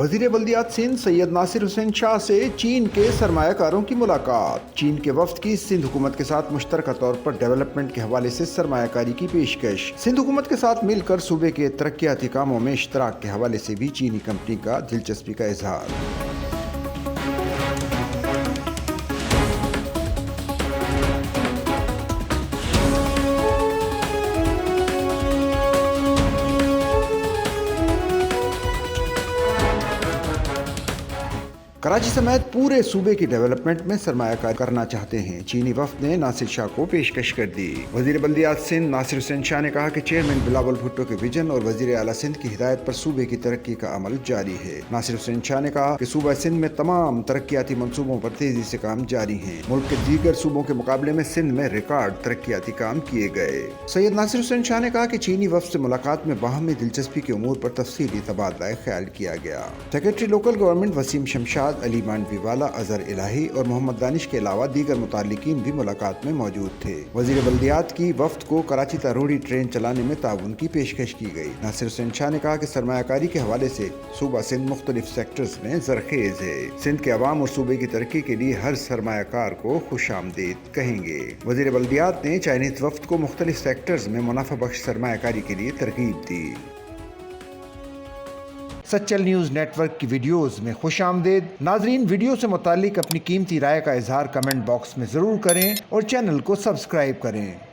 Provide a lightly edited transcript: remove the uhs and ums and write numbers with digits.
वजीर बल्दियात सिंध सैयद नासिर हुसैन शाह से चीन के सरमायाकारों की मुलाकात। चीन के वफ्द की सिंध हुकूमत के साथ मुश्तरका तौर पर डेवलपमेंट के हवाले से सरमायाकारी की पेशकश। सिंध हुकूमत के साथ मिलकर सूबे के तरक्याती कामों में इश्तराक के हवाले से भी चीनी कंपनी का दिलचस्पी का इजहार। कराची समेत पूरे सूबे की डेवलपमेंट में सरमायाकारी करना चाहते हैं। चीनी वफ्द ने नासिर शाह को पेशकश कर दी। वजीर बल्दियात सिंध नासिर हुसैन शाह ने कहा कि चेयरमैन बिलावल भुट्टो के विजन और वजीर आला सिंध की हिदायत पर सूबे की तरक्की का अमल जारी है। नासिर हुसैन शाह ने कहा कि सूबा सिंध में तमाम तरक्याती मंसूबों पर तेजी से काम जारी है। मुल्क के दीगर सूबों के मुकाबले में सिंध में रिकॉर्ड तरक्याती काम किए गए। सैयद नासिर हुसैन शाह ने कहा कि चीनी वफ्द से मुलाकात में बाहमी दिलचस्पी के उमूर पर तफसीली तबादला ख्याल किया गया। Secretary local government Waseem Shamshad, Ali Mandviwala, Azhar इलाही और मोहम्मद दानिश के अलावा दीगर मुताल्लिकीन भी मुलाकात में मौजूद थे। वजीर बल्दियात की वफ्द को कराची तारोड़ी ट्रेन चलाने में ताउन की पेशकश की गई। नासिर हुसैन शाह ने कहा कि सरमायाकारी के हवाले से सूबा सिंध मुख्तलिफ सेक्टर्स में जरखेज है। सिंध के अवाम और सूबे की तरक्की के लिए हर सरमायाकार को खुशामदीद कहेंगे। वजीर बल्दियात ने चाइनीज वफ्द को मुख्तलिफ सेक्टर्स में मुनाफा बख्श सरमायाकारी के लिए तरगीब दी। सच्चल न्यूज़ नेटवर्क की वीडियोस में खुशामदीद। नाजरीन, वीडियो से मुताल्लिक अपनी कीमती राय का इजहार कमेंट बॉक्स में ज़रूर करें और चैनल को सब्सक्राइब करें।